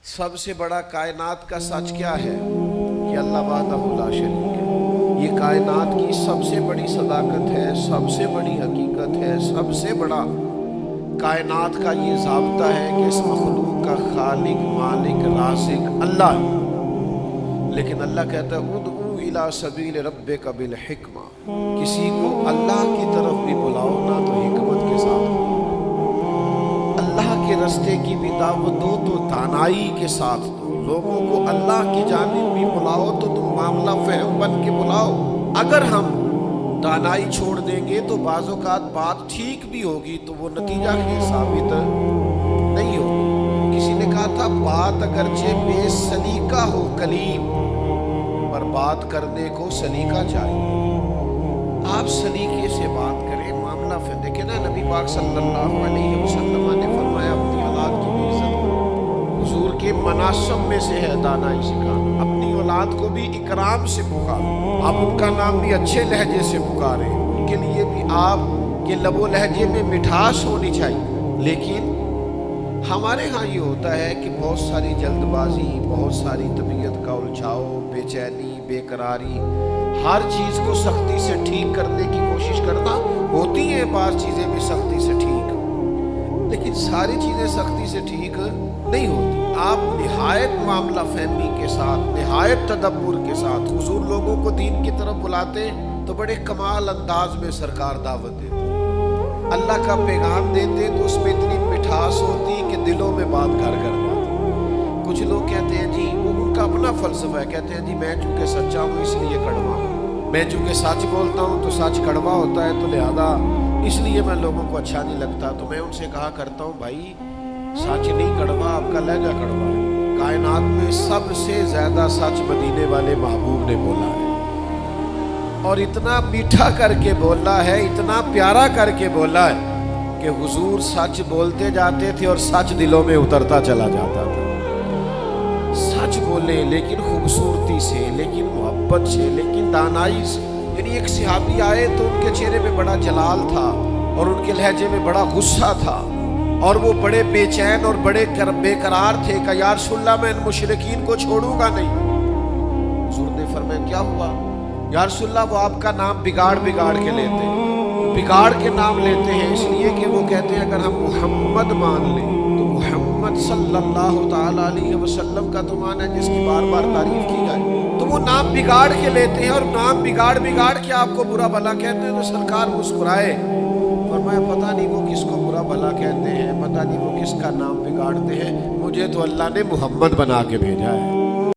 سب سے بڑا کائنات کا سچ کیا ہے کہ اللہ وحدہ لا شریک ہے۔ یہ کائنات کی سب سے بڑی صداقت ہے، سب سے بڑی حقیقت ہے، سب سے بڑا کائنات کا یہ ضابطہ ہے کہ اس مخلوق کا خالق، مالک، رازق اللہ ہے۔ لیکن اللہ کہتا ہے ادعو الی سبیل ربک بالحکمہ، کسی کو اللہ کی طرف بھی بلاؤ نا تو حکمت کے ساتھ، اللہ کے رستے کی بھی دعوت دو تو دانائی کے ساتھ دو، لوگوں کو اللہ کی جانب بھی بلاؤ تو تم معاملہ فہم بن کے بلاؤ۔ اگر ہم دانائی چھوڑ دیں گے تو بعض اوقات بات ٹھیک بھی ہوگی تو وہ نتیجہ خیز ثابت نہیں ہوگی۔ کسی نے کہا تھا بات اگرچہ بے سلیقہ ہو کلیم، پر بات کرنے کو سلیقہ چاہیے۔ آپ سلیقے سے بات کریں، معاملہ پھر دیکھیں نا، نبی پاک صلی اللہ علیہ وسلم نے فرمایا اپنی اولاد کی بھی عزت کرو۔ حضور کے مناسب میں سے ہے دانائی سکھانا، اپنی اولاد کو بھی اکرام سے پکارو، آپ ان کا نام بھی اچھے لہجے سے پکاریں، ان کے لیے بھی آپ کے لب و لہجے میں مٹھاس ہونی چاہیے۔ لیکن ہمارے ہاں یہ ہوتا ہے کہ بہت ساری جلد بازی، بہت ساری طبیعت کا الجھاؤ، بے چینی، بے قراری، ہر چیز کو سختی سے ٹھیک کرنے کی کوشش کرنا، ہوتی ہیں بعض چیزیں بھی سختی سے ٹھیک، لیکن ساری چیزیں سختی سے ٹھیک نہیں ہوتی۔ آپ نہایت معاملہ فہمی کے ساتھ، نہایت تدبر کے ساتھ حضور لوگوں کو دین کی طرف بلاتے تو بڑے کمال انداز میں سرکار دعوت دیتے، اللہ کا پیغام دیتے تو اس میں اتنی مٹھاس ہوتی کہ دلوں میں بات گھر کر جاتی۔ کچھ لوگ کہتے ہیں جی، وہ ان کا اپنا فلسفہ ہے، کہتے ہیں جی میں چونکہ سچا ہوں اس لیے کڑوا ہوں، میں چونکہ سچ بولتا ہوں تو سچ کڑوا ہوتا ہے، تو لہذا اس لیے میں لوگوں کو اچھا نہیں لگتا۔ تو میں ان سے کہا کرتا ہوں بھائی سچ نہیں کڑوا، آپ کا لہجہ کڑوا ہے۔ کائنات میں سب سے زیادہ سچ مدینے والے محبوب نے بولا ہے، اور اتنا میٹھا کر کے بولا ہے، اتنا پیارا کر کے بولا ہے کہ حضور سچ بولتے جاتے تھے اور سچ دلوں میں اترتا چلا جاتا تھا۔ سچ بولے لیکن خوبصورتی سے، لیکن محبت سے، لیکن دانائی سے۔ یعنی ایک صحابی آئے تو ان کے چہرے میں بڑا جلال تھا اور ان کے لہجے میں بڑا غصہ تھا، اور وہ بڑے بے چین اور بڑے بے قرار تھے کہ یا رسول اللہ میں ان مشرکین کو چھوڑوں گا نہیں۔ حضور نے فرمایا کیا ہوا؟ یا رسول اللہ وہ آپ کا نام بگاڑ کے لیتے ہیں، بگاڑ کے نام لیتے ہیں اس لیے کہ وہ کہتے ہیں اگر ہم محمد مان لیں تو محمد صلی اللہ تعالی علیہ وسلم کا تو مان ہے جس کی بار بار تعریف کی جائے، تو وہ نام بگاڑ کے لیتے ہیں، اور نام بگاڑ کے آپ کو برا بھلا کہتے ہیں۔ تو سرکار مسکرائے، فرمایا پتہ نہیں وہ کس کو برا بھلا کہتے ہیں، پتہ نہیں وہ کس کا نام بگاڑتے ہیں، مجھے تو اللہ نے محمد بنا کے بھیجا ہے۔